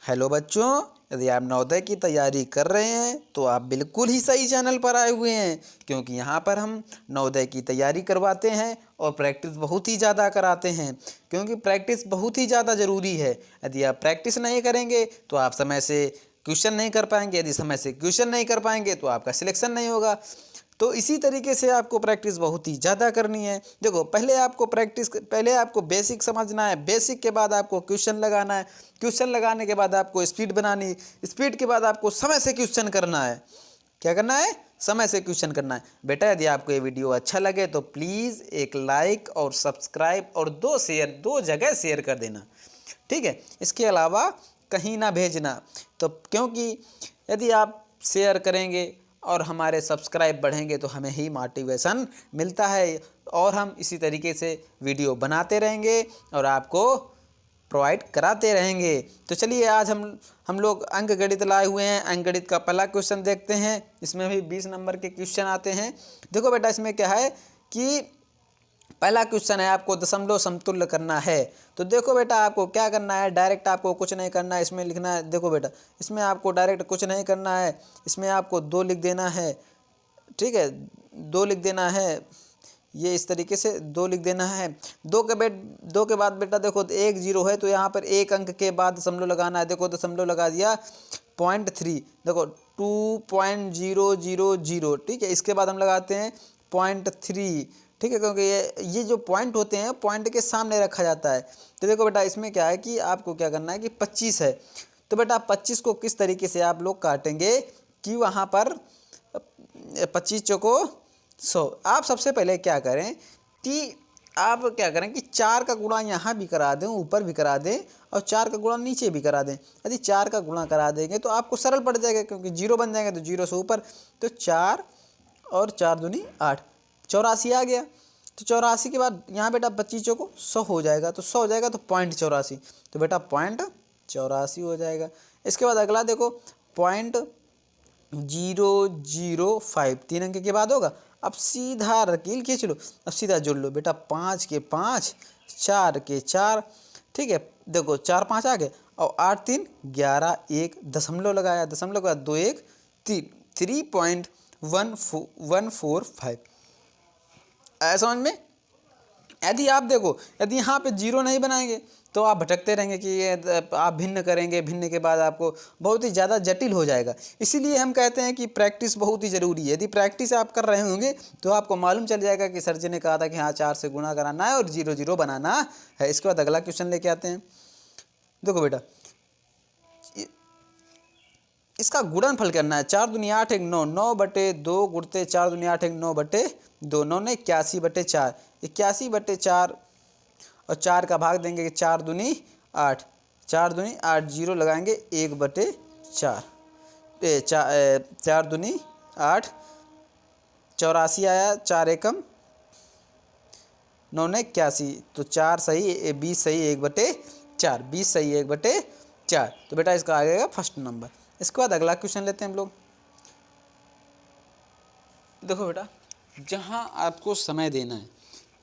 Hello बच्चों, यदि आप नवोदय की तैयारी कर रहे हैं तो आप बिल्कुल ही सही चैनल पर आए हुए हैं, क्योंकि यहाँ पर हम नवोदय की तैयारी करवाते हैं और प्रैक्टिस बहुत ही ज़्यादा कराते हैं, क्योंकि प्रैक्टिस बहुत ही ज़्यादा ज़रूरी है। यदि आप प्रैक्टिस नहीं करेंगे तो आप समय से क्वेश्चन नहीं कर पाएंगे, यदि समय से क्वेश्चन नहीं कर पाएंगे तो आपका सिलेक्शन नहीं होगा। तो इसी तरीके से आपको प्रैक्टिस बहुत ही ज़्यादा करनी है। देखो, पहले आपको बेसिक समझना है, बेसिक के बाद आपको क्वेश्चन लगाना है, क्वेश्चन लगाने के बाद आपको स्पीड बनानी है, स्पीड के बाद आपको समय से क्वेश्चन करना है। क्या करना है? समय से क्वेश्चन करना है। बेटा, यदि आपको ये वीडियो अच्छा लगे तो प्लीज़ एक लाइक और सब्सक्राइब और दो जगह शेयर कर देना, ठीक है। इसके अलावा कहीं ना भेजना, तो क्योंकि यदि आप शेयर करेंगे और हमारे सब्सक्राइब बढ़ेंगे तो हमें ही मोटिवेशन मिलता है और हम इसी तरीके से वीडियो बनाते रहेंगे और आपको प्रोवाइड कराते रहेंगे। तो चलिए, आज हम लोग अंक गणित लाए हुए हैं। अंक गणित का पहला क्वेश्चन देखते हैं। इसमें भी 20 नंबर के क्वेश्चन आते हैं। देखो बेटा, इसमें क्या है कि पहला क्वेश्चन है, आपको दशमलव समतुल्य करना है। तो देखो बेटा, आपको क्या करना है, डायरेक्ट आपको कुछ नहीं करना है, इसमें लिखना है। देखो बेटा, इसमें आपको डायरेक्ट कुछ नहीं करना है, इसमें आपको 2 लिख देना है, ठीक है। 2 लिख देना है, ये इस तरीके से 2 लिख देना है। 2 के बाद बेटा देखो 1 0 है, तो यहाँ पर एक अंक के बाद दशमलव लगाना है। देखो दशमलव लगा दिया, 0.3, देखो 2.000, ठीक है। इसके बाद हम लगाते हैं 0.3, ठीक है, क्योंकि ये जो पॉइंट होते हैं पॉइंट के सामने रखा जाता है। तो देखो बेटा, इसमें क्या है कि आपको क्या करना है कि 25 है, तो बेटा 25 को किस तरीके से आप लोग काटेंगे कि वहाँ पर 25 चौको 100। आप सबसे पहले क्या करें कि आप क्या करें कि 4 का गुणा यहाँ भी करा दें, ऊपर भी करा दें, और 4 का गुणा नीचे भी करा दें। यदि 4 का गुणा करा देंगे तो आपको सरल पड़ जाएगा, क्योंकि 0 बन जाएंगे तो 0 से ऊपर, तो 4 और 4 दूनी 8, 84 आ गया। तो 84 के बाद यहाँ बेटा 25 को 100 हो जाएगा, तो 100 हो जाएगा तो 0.84, तो बेटा 0.84 हो जाएगा। इसके बाद अगला देखो 0.005, 3 अंक के बाद होगा। अब सीधा रकील खींच लो, अब सीधा जोड़ लो बेटा, 5 के 5, 4 के 4, ठीक है। देखो 4 5 आ गए, और 8 3 11, एक दशमलव लगाया, दशमलव का 2 1 3, 3.145। आया समझ में? यदि आप देखो, यदि यहाँ पे 0 नहीं बनाएंगे तो आप भटकते रहेंगे कि ये आप भिन्न करेंगे, भिन्न के बाद आपको बहुत ही ज़्यादा जटिल हो जाएगा। इसीलिए हम कहते हैं कि प्रैक्टिस बहुत ही ज़रूरी है। यदि प्रैक्टिस आप कर रहे होंगे तो आपको मालूम चल जाएगा कि सर जी ने कहा था कि हाँ 4 से गुणा कराना है और 0 0 बनाना है। इसके बाद अगला क्वेश्चन लेके आते हैं। देखो बेटा, इसका गुणनफल करना है। 4 दूनी 8 1 9, 9/2 गुणते 4 दूनी 8 1 9/2, 9 ने 81/4, 81/4, और 4 का भाग देंगे कि 4 दूनी 8, 4 दूनी 8, 0 लगाएंगे 1/4, 4 दूनी 8, 84 आया, 4 एकम 9 ने 81, तो 4 सही 20 सही 1/4, 20 सही 1/4। तो बेटा इसका आ जाएगा फर्स्ट नंबर। इसके बाद अगला क्वेश्चन लेते हैं हम लोग। देखो बेटा, जहाँ आपको समय देना है,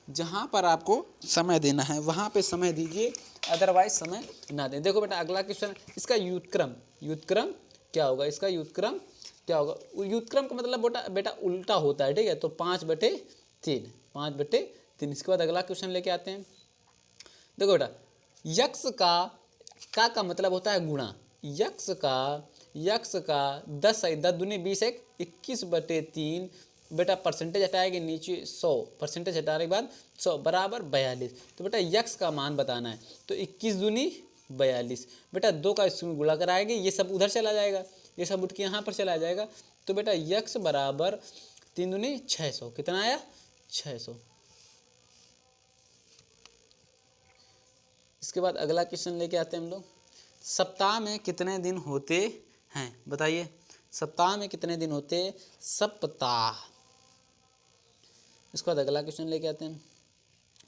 जहाँ पर आपको समय देना है वहाँ पे समय दीजिए, अदरवाइज समय ना दें। देखो बेटा, अगला क्वेश्चन, इसका युतक्रम क्या होगा, इसका युतक्रम क्या होगा। युतक्रम का मतलब बेटा उल्टा होता है, ठीक है। तो 5/3, 5/3। इसके बाद अगला क्वेश्चन लेके आते हैं। देखो बेटा, यक्स का मतलब होता है गुणा। यक्स का 10 दूनी 20 1, 21/3, बेटा परसेंटेज हटाएंगे नीचे 100, परसेंटेज हटाने के बाद 100 बराबर 42। तो बेटा यक्स का मान बताना है, तो 21 दूनी 42, बेटा 2 का इसमें गुणा कराएंगे, ये सब उधर चला जाएगा, ये सब उठ के यहाँ पर चला जाएगा। तो बेटा यक्स बराबर 3 दूनी 600, कितना आया 600। इसके बाद अगला क्वेश्चन लेके आते हैं हम लोग। सप्ताह में कितने दिन होते हैं, बताइए। सप्ताह में कितने दिन होते? सप्ताह। इसके बाद अगला क्वेश्चन लेके आते हैं।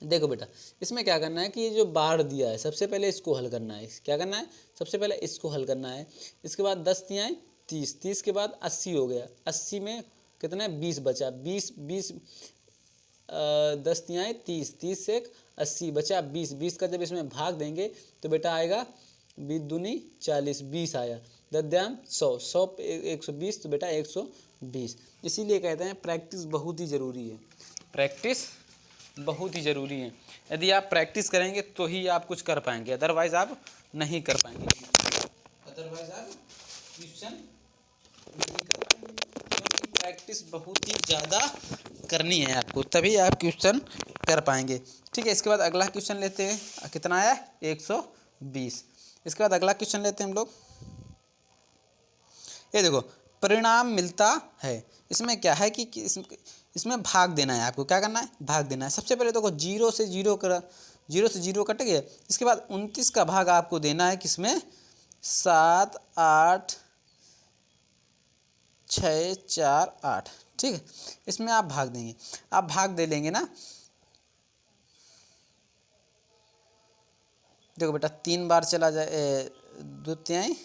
देखो बेटा, इसमें क्या करना है कि ये जो बार दिया है सबसे पहले इसको हल करना है। क्या करना है? सबसे पहले इसको हल करना है। इसके बाद 10 तिहाई 30, 30 के बाद 80 हो गया, 80 में कितना है 20 बचा, 20 10 तिहाई 30, 30 से 80 बचा 20, 20 का जब इसमें भाग देंगे तो बेटा आएगा 20 दूनी 40, 20 आया। दद्यान 100, 100 पे 120 तो बेटा 120। इसीलिए कहते हैं प्रैक्टिस बहुत ही ज़रूरी है, प्रैक्टिस बहुत ही ज़रूरी है। यदि आप प्रैक्टिस करेंगे तो ही आप कुछ कर पाएंगे, अदरवाइज़ आप नहीं कर पाएंगे, अदरवाइज़ आप क्वेश्चन नहीं कर पाएंगे, क्योंकि प्रैक्टिस बहुत ही ज़्यादा करनी है आपको, तभी आप क्वेश्चन कर पाएंगे। ठीक है, इसके बाद अगला क्वेश्चन लेते हैं। कितना आया? 120। इसके बाद अगला क्वेश्चन लेते हैं हम लोग। ये देखो, परिणाम मिलता है। इसमें क्या है कि इसमें भाग देना है आपको। क्या करना है? भाग देना है। सबसे पहले देखो, जीरो से जीरो कट गया। इसके बाद 29 का भाग आपको देना है किसमें? 7, 8, 6, 4, 8। ठीक है, इसमें आप भाग देंगे। आप भाग दे लेंगे ना, देखो बेटा 3 बार चला जाए, 2 तिहाई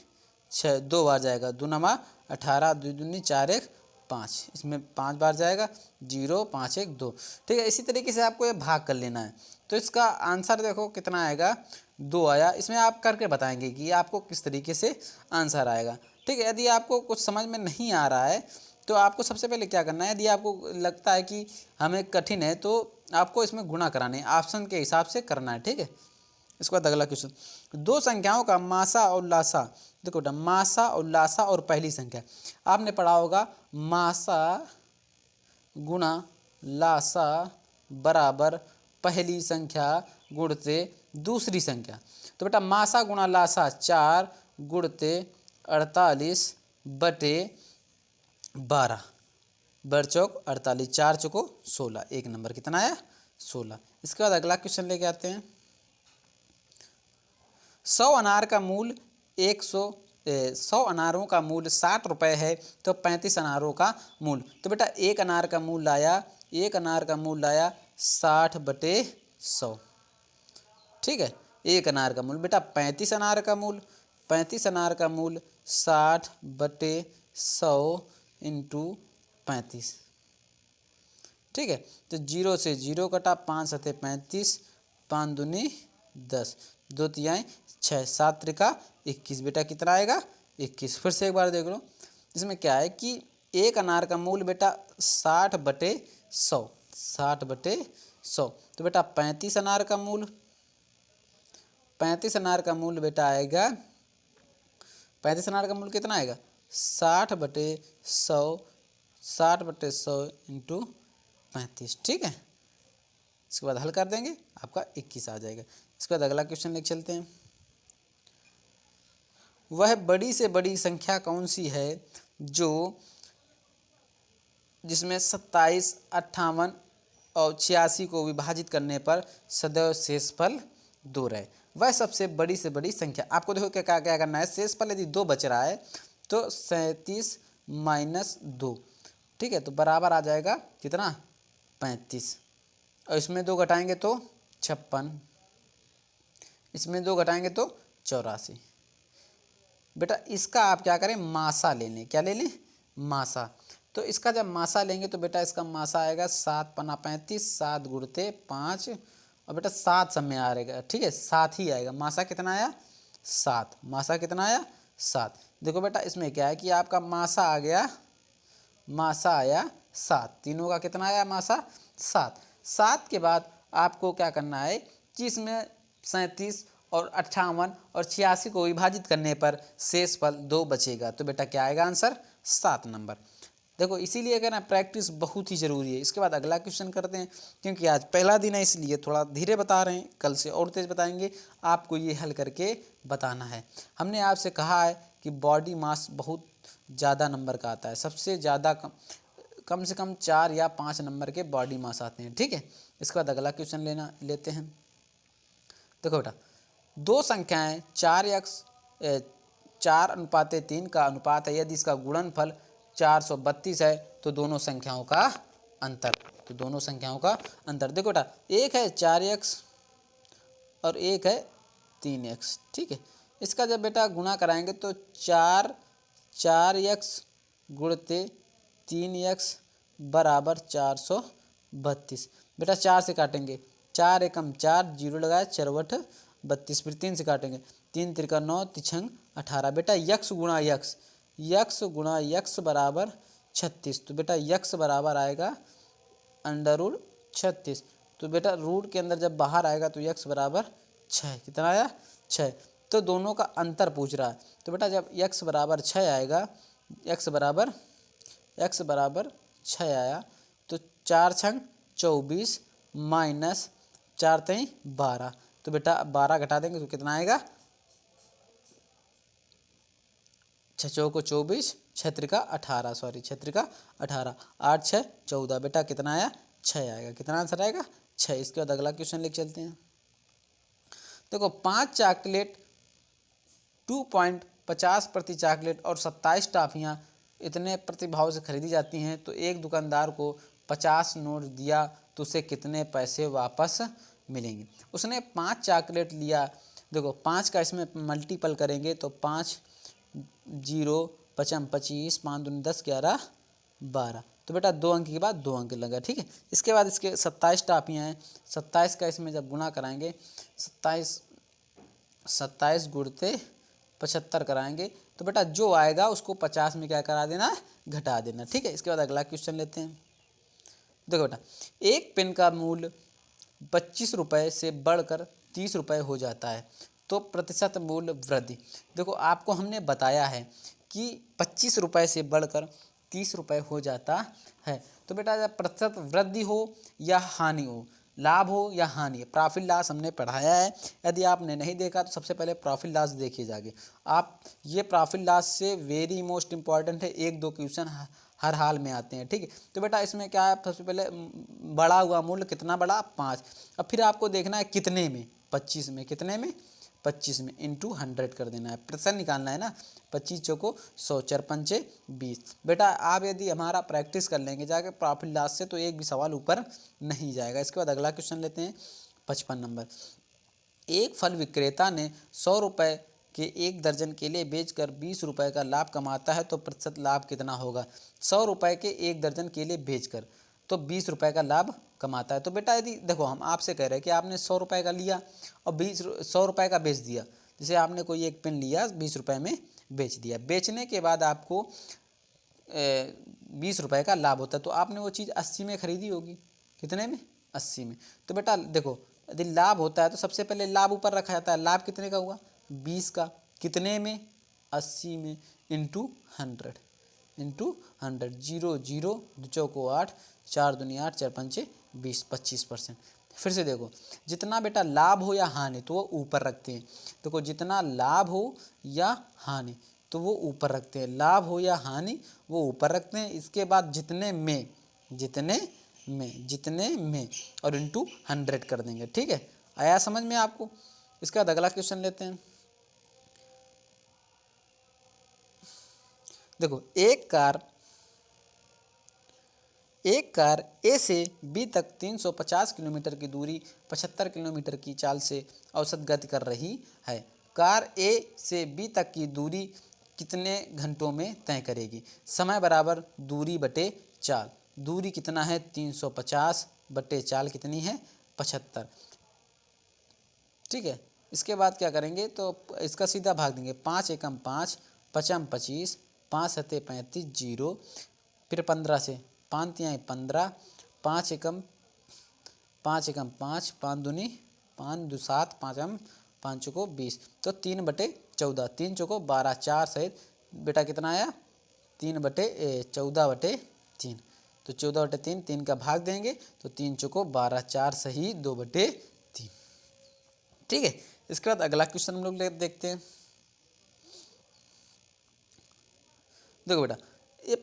6, 2 बार जाएगा। 2 नमा 18, 2 दूनी 4, 1 5, इसमें 5 बार जाएगा। 0, 5, 1 2। ठीक है, इसी तरीके से आपको ये भाग कर लेना है। तो इसका आंसर देखो कितना आएगा? 2 आया। इसमें आप करके बताएंगे कि आपको किस तरीके से आंसर आएगा। ठीक है, यदि आपको कुछ समझ में नहीं आ रहा है तो आपको सबसे पहले क्या करना है, यदि आपको लगता है कि हमें कठिन है तो आपको इसमें गुणा कराने, ऑप्शन के हिसाब से करना है। ठीक है, इसके बाद अगला क्वेश्चन, दो संख्याओं का मासा और लासा। देखो बेटा, मासा और लासा और पहली संख्या आपने पढ़ा होगा, मासा गुणा लासा बराबर पहली संख्या गुणते दूसरी संख्या। तो बेटा मासा गुणा लासा 4 गुणते 48 बटे 12, बड़ चौक 48, 4 चौको 16, एक नंबर कितना आया? 16। इसके बाद अगला क्वेश्चन लेके आते हैं। 100 अनार का मूल 100 अनारों का मूल 60 रुपये है, तो 35 अनारों का मूल। तो बेटा एक अनार का मूल आया, 60 बटे 100। ठीक है, एक अनार का मूल बेटा 35 अनार का मूल, 35 अनार का मूल 60 बटे 100 इंटू 35। ठीक है, तो 0 से 0 कटा, 5 सते 35, 5 दूनी 10, 2 तिहाई 6, 7 त्रिका 21। बेटा कितना आएगा? 21। फिर से एक बार देख लो, इसमें क्या है कि एक अनार का मूल बेटा 60 बटे 100, 60 बटे 100। तो बेटा 35 अनार का मूल, 35 अनार का मूल बेटा आएगा, 35 अनार का मूल कितना आएगा? 60 बटे 100, 60 बटे 100 इंटू 35। ठीक है, इसके बाद हल कर देंगे, आपका 21 आ जाएगा। इसके बाद अगला क्वेश्चन लेके चलते हैं। वह बड़ी से बड़ी संख्या कौन सी है जिसमें 27, 58 और 86 को विभाजित करने पर सदैव शेषफल 2 रहे? वह सबसे बड़ी से बड़ी संख्या। आपको देखो क्या क्या करना है, शेषफल यदि 2 बच रहा है तो 37 माइनस 2। ठीक है, तो बराबर आ जाएगा कितना? 35। और इसमें 2 घटाएंगे तो 56, इसमें 2 घटाएंगे तो 84। बेटा इसका आप क्या करें, मासा ले लें। क्या ले लें? मासा। तो इसका जब मासा लेंगे तो बेटा इसका मासा आएगा 7 पन्ना 35, 7 गुणते 5, और बेटा 7 सब में आ रहेगा। ठीक है, 7 ही आएगा। मासा कितना आया? 7। मासा कितना आया? 7। देखो बेटा इसमें क्या है कि आपका मासा आ गया, मासा आया 7, तीनों का कितना आया मासा? 7। 7 के बाद आपको क्या करना है कि इसमें 37 और 58 और 86 को विभाजित करने पर शेषफल 2 बचेगा। तो बेटा क्या आएगा आंसर? 7 नंबर। देखो इसीलिए कहना प्रैक्टिस बहुत ही ज़रूरी है। इसके बाद अगला क्वेश्चन करते हैं, क्योंकि आज पहला दिन है इसलिए थोड़ा धीरे बता रहे हैं, कल से और तेज़ बताएंगे। आपको ये हल करके बताना है। हमने आपसे कहा है कि बॉडी मास बहुत ज़्यादा नंबर का आता है, सबसे ज़्यादा कम से कम 4 या 5 नंबर के बॉडी मास आते हैं। ठीक है, इसके बाद अगला क्वेश्चन लेते हैं। देखो बेटा, दो संख्याएं 4:3 का अनुपात है, यदि इसका गुणनफल 432 है तो दोनों संख्याओं का अंतर। तो दोनों संख्याओं का अंतर देखो बेटा, एक है 4x और एक है 3x। ठीक है, इसका जब बेटा गुणा कराएंगे तो 4x गुणते 3x बराबर 432। बेटा 4 से काटेंगे, 4 एकम 4, 0 लगाए, 4 बट 32, फिर 3 से काटेंगे 3 त्रिका 9, तिछंग 18। बेटा यक्स गुणा यक्स, यक्स गुणा यक्स बराबर 36। तो बेटा यक्स बराबर आएगा √36। तो बेटा रूट के अंदर जब बाहर आएगा तो यक्स बराबर 6। कितना आया? 6। तो दोनों का अंतर पूछ रहा है। तो बेटा जब यक्स बराबर 6 आएगा, यक्स बराबर 6 आया तो 4 छंग 24 माइनस 4 तेई 12। तो बेटा 12 घटा देंगे तो कितना आएगा? 6 चौको 24, 6 त्रिका 18, सॉरी 6 त्रिका 18, 8 6 14। बेटा कितना आया? 6 आएगा। कितना आंसर आएगा? 6। इसके बाद अगला क्वेश्चन लिख चलते हैं। देखो 5 चॉकलेट 2.50 प्रति चॉकलेट और 27 टॉफियाँ इतने प्रतिभाव से खरीदी जाती हैं, तो एक दुकानदार को 50 नोट दिया तो उसे कितने पैसे वापस मिलेंगे? उसने 5 चॉकलेट लिया। देखो 5 का इसमें मल्टीपल करेंगे तो 5 0 पचम 25, 5 दूनी 10, 11 12। तो बेटा 2 अंक के बाद 2 अंक लगा। ठीक है। इसके बाद इसके 27 टॉफियाँ हैं। 27 का इसमें जब गुना कराएंगे, 27 गुणते 75 कराएंगे तो बेटा जो आएगा उसको 50 में क्या करा देना? घटा देना। ठीक है। इसके बाद अगला क्वेश्चन लेते हैं। देखो बेटा एक पेन का मूल्य 25 रुपये से बढ़कर 30 रुपये हो जाता है, तो प्रतिशत मूल्य वृद्धि। देखो आपको हमने बताया है कि 25 रुपये से बढ़कर 30 रुपये हो जाता है। तो बेटा जब प्रतिशत वृद्धि हो या हानि हो, लाभ हो या हानि, प्रॉफिट लॉस हमने पढ़ाया है। यदि आपने नहीं देखा तो सबसे पहले प्रॉफिट लॉस देखिए जाके आप। ये प्रॉफिट लॉस से वेरी मोस्ट इम्पॉर्टेंट है, 1-2 क्वेश्चन हर हाल में आते हैं। ठीक है। तो बेटा इसमें क्या है? सबसे पहले बढ़ा हुआ मूल्य कितना बढ़ा? 5। अब फिर आपको देखना है कितने में? 25 में। कितने में? 25 में इंटू 100 कर देना है। प्रतिशत निकालना है ना। 25 चौको 100, 4 पंचे 20। बेटा आप यदि हमारा प्रैक्टिस कर लेंगे जाके प्रॉफिट लॉस से तो एक भी सवाल ऊपर नहीं जाएगा। इसके बाद अगला क्वेश्चन लेते हैं 55 नंबर। एक फल विक्रेता ने 100 रुपये के एक दर्जन केले बेचकर 20 रुपये का लाभ कमाता है, तो प्रतिशत लाभ कितना होगा? 100 रुपये के एक दर्जन केले बेचकर तो 20 रुपये का लाभ कमाता है। तो बेटा यदि देखो हम आपसे कह रहे हैं कि आपने 100 रुपये का लिया और 100 रुपये का बेच दिया। जैसे आपने कोई एक पेन लिया 20 रुपये में बेच दिया, बेचने के बाद आपको 20 रुपये का लाभ होता है, तो आपने वो चीज़ 80 में खरीदी होगी। कितने में? 80 में। तो बेटा देखो यदि लाभ होता है तो सबसे पहले लाभ ऊपर रखा जाता है। लाभ कितने का हुआ? 20 का। कितने में? 80 में इंटू 100 इंटू 100। 0 0 2 चौको 8, 4 दूनी 8, 4 पंचे 20, 25%। फिर से देखो जितना बेटा लाभ हो या हानि तो वो ऊपर रखते हैं। देखो जितना लाभ हो या हानि तो वो ऊपर रखते हैं। लाभ हो या हानि वो ऊपर रखते हैं। इसके बाद जितने में और इंटू 100 कर देंगे। ठीक है। आया समझ में आपको? इसका बाद अगला क्वेश्चन लेते हैं। देखो एक कार ए से बी तक 350 किलोमीटर की दूरी 75 किलोमीटर की चाल से औसत गति कर रही है। कार ए से बी तक की दूरी कितने घंटों में तय करेगी? समय बराबर दूरी बटे चाल। दूरी कितना है? 350 बटे चाल कितनी है? 75। ठीक है। इसके बाद क्या करेंगे तो इसका सीधा भाग देंगे। 5 एकम 5, पचम 25, 5 सते 35, 0। फिर 15 से 5 तिहाई 15, 5 एकम 5, 5 दूनी 5 दो 7, 5 5 चौको 20। तो 3 बटे 14, 3 चौको 12, 4 सहित बेटा कितना आया? 14 बटे 3। तो 14 बटे 3, 3 का भाग देंगे तो 3 चौको 12, 4 सही 2 बटे 3। ठीक है। इसके बाद अगला क्वेश्चन हम लोग देखते हैं। देखो बेटा ये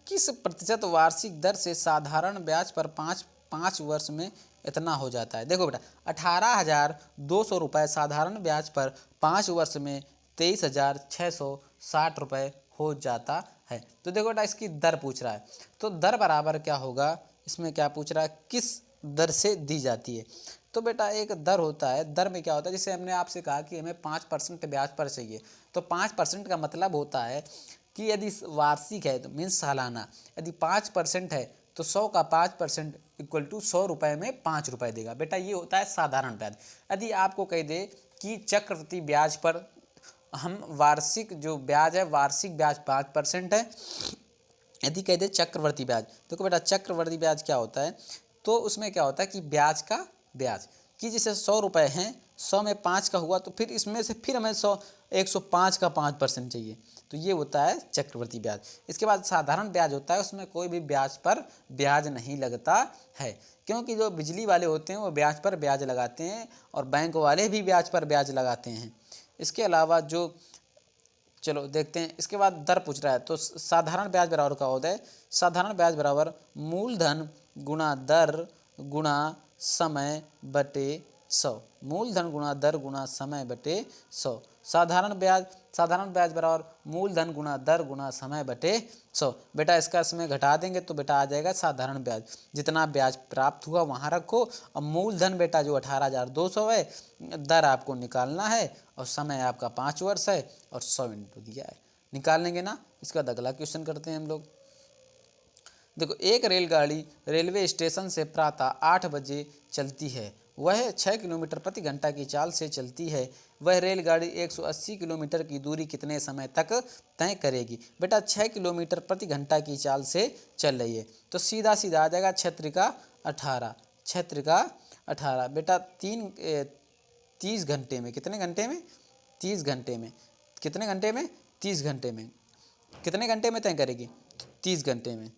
किस प्रतिशत वार्षिक दर से साधारण ब्याज पर 5 वर्ष में इतना हो जाता है? देखो बेटा 18,200 रुपये साधारण ब्याज पर 5 वर्ष में 23,660 रुपये हो जाता है। तो देखो बेटा इसकी दर पूछ रहा है, तो दर बराबर क्या होगा? इसमें क्या पूछ रहा है? किस दर से दी जाती है? तो बेटा एक दर होता है। दर में क्या होता है? जैसे हमने आपसे कहा कि हमें 5% ब्याज पर चाहिए, तो 5% का मतलब होता है कि यदि वार्षिक है तो मीन्स सालाना, यदि 5% है तो 100 का 5% इक्वल टू 100 रुपये में 5 रुपये देगा। बेटा ये होता है साधारण ब्याज। यदि आपको कह दे कि चक्रवृद्धि ब्याज पर हम वार्षिक जो ब्याज है, वार्षिक ब्याज 5% है। यदि कह दे चक्रवृद्धि ब्याज, देखो बेटा चक्रवृद्धि ब्याज क्या होता है, तो उसमें क्या होता है कि ब्याज का ब्याज, कि जैसे 100 रुपये हैं, 100 में 5 का हुआ तो फिर इसमें से फिर हमें 105 का 5% चाहिए, तो ये होता है चक्रवृद्धि ब्याज। इसके बाद साधारण ब्याज होता है, उसमें कोई भी ब्याज पर ब्याज नहीं लगता है, क्योंकि जो बिजली वाले होते हैं वो ब्याज पर ब्याज लगाते हैं और बैंक वाले भी ब्याज पर ब्याज लगाते हैं। इसके अलावा जो, चलो देखते हैं, इसके बाद दर पूछ रहा है, तो साधारण ब्याज बराबर क्या होता है, साधारण ब्याज बराबर मूलधन गुणा दर गुणा समय बटे 100, मूलधन गुणा दर गुणा समय बटे 100। साधारण ब्याज बराबर मूलधन गुणा दर गुणा समय बटे 100। बेटा इसका इसमें घटा देंगे तो बेटा आ जाएगा साधारण ब्याज, जितना ब्याज प्राप्त हुआ वहाँ रखो, और मूलधन बेटा जो 18,200 है, दर आपको निकालना है, और समय आपका 5 वर्ष है, और 100 इंटू दिया है, निकाल लेंगे ना। इसका अगला क्वेश्चन करते हैं हम लोग। देखो एक रेलगाड़ी रेलवे स्टेशन से प्रातः 8 बजे चलती है, वह 6 किलोमीटर प्रति घंटा की चाल से चलती है, वह रेलगाड़ी 180 किलोमीटर की दूरी कितने समय तक तय करेगी। बेटा 6 किलोमीटर प्रति घंटा की चाल से चल रही है, तो सीधा सीधा आ जाएगा 6 × 18 बेटा 30 घंटे में, कितने घंटे में, 30 घंटे में, कितने घंटे में, 30 घंटे में, कितने घंटे में तय करेगी, 30 घंटे में।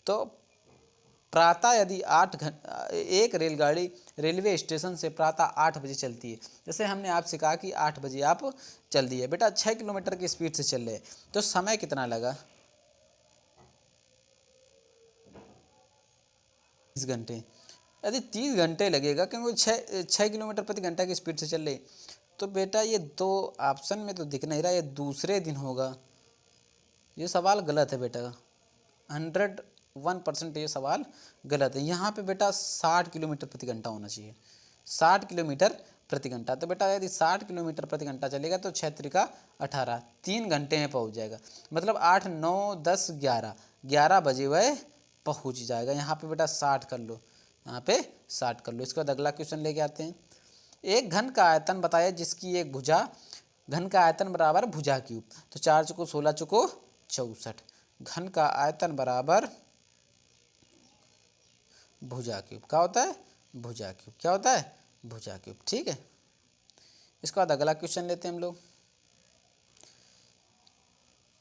तो प्रातः यदि एक रेलगाड़ी रेलवे स्टेशन से प्रातः 8 बजे चलती है, जैसे हमने आपसे कहा कि 8 बजे आप चल दिए, बेटा 6 किलोमीटर की स्पीड से चल रहे हैं, तो समय कितना लगा, 30 घंटे। यदि 30 घंटे लगेगा क्योंकि 6 किलोमीटर प्रति घंटा की स्पीड से चल रहे, तो बेटा ये 2 ऑप्शन में तो दिख नहीं रहा, ये दूसरे दिन होगा। ये सवाल गलत है बेटा, 101% ये सवाल गलत है। यहाँ पे बेटा 60 किलोमीटर प्रति घंटा होना चाहिए, 60 किलोमीटर प्रति घंटा। तो बेटा यदि 60 किलोमीटर प्रति घंटा चलेगा तो 6 × 18 3 घंटे में पहुँच जाएगा, मतलब 8 9 10 11 बजे वह पहुँच जाएगा। यहाँ पे बेटा 60 कर लो, यहाँ पे 60 कर लो। इसके बाद अगला क्वेश्चन लेके आते हैं। एक घन का आयतन बताया जिसकी एक भुजा, घन का आयतन बराबर भुजा क्यूब, तो 4 × 16 × 64, घन का आयतन बराबर भुजा क्यूब, क्या होता है, भुजा क्यूब, क्या होता है, भुजा क्यूब। ठीक है, इसके बाद अगला क्वेश्चन लेते हैं हम लोग।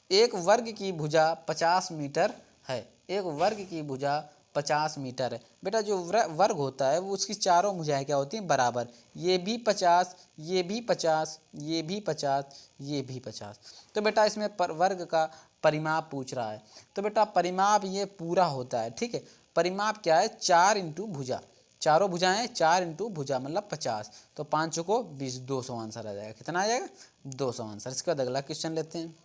एक वर्ग की भुजा 50 मीटर है, एक वर्ग की भुजा 50 मीटर है। बेटा जो वर्ग होता है वो उसकी चारों भुजाएं क्या होती हैं, बराबर, ये भी 50, ये भी 50, ये भी 50, ये भी 50। तो बेटा इसमें वर्ग का परिमाप पूछ रहा है, तो बेटा परिमाप ये पूरा होता है। ठीक है, परिमाप क्या है, 4 × भुजा, चारों भुजाएं 4 × भुजा मतलब 50, तो 5 को 20, 200 आंसर आ जाएगा। कितना आ जाएगा, 200 आंसर। इसके बाद अगला क्वेश्चन लेते हैं।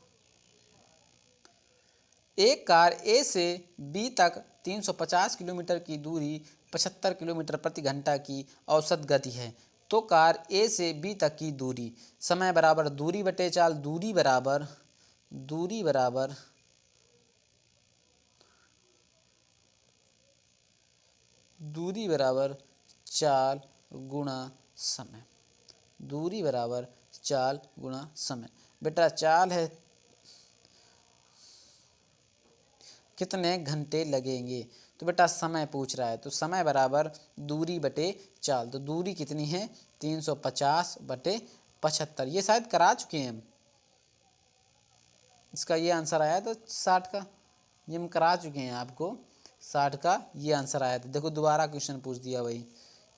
एक कार ए से बी तक 350 किलोमीटर की दूरी 75 किलोमीटर प्रति घंटा की औसत गति है, तो कार ए से बी तक की दूरी, समय बराबर दूरी बटे चाल, दूरी बराबर चाल गुणा समय, दूरी बराबर चाल गुणा समय। बेटा चाल है कितने घंटे लगेंगे, तो बेटा समय पूछ रहा है, तो समय बराबर दूरी बटे चाल, तो दूरी कितनी है, 350 बटे 75। ये शायद करा चुके हैं हम, इसका ये आंसर आया था 60 का, ये हम करा चुके हैं आपको, 60 का ये आंसर आया था। देखो दोबारा क्वेश्चन पूछ दिया वही।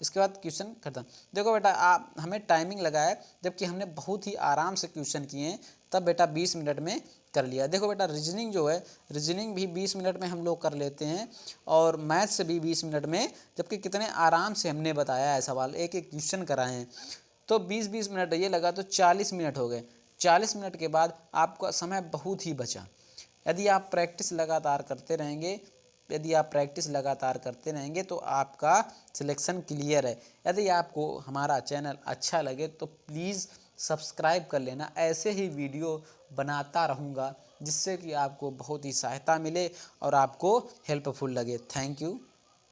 इसके बाद क्वेश्चन खत्म। देखो बेटा आप हमें टाइमिंग लगाया, जबकि हमने बहुत ही आराम से क्वेश्चन किए हैं, तब बेटा 20 मिनट में कर लिया। देखो बेटा रीजनिंग जो है, रीजनिंग भी 20 मिनट में हम लोग कर लेते हैं, और मैथ्स भी 20 मिनट में, जबकि कितने आराम से हमने बताया है सवाल, एक एक क्वेश्चन कराए हैं, तो 20-20 मिनट ये लगा तो 40 मिनट हो गए। 40 मिनट के बाद आपका समय बहुत ही बचा। यदि आप प्रैक्टिस लगातार करते रहेंगे तो आपका सिलेक्शन क्लियर है। यदि आपको हमारा चैनल अच्छा लगे तो प्लीज़ सब्सक्राइब कर लेना, ऐसे ही वीडियो बनाता रहूँगा जिससे कि आपको बहुत ही सहायता मिले और आपको हेल्पफुल लगे। Thank you.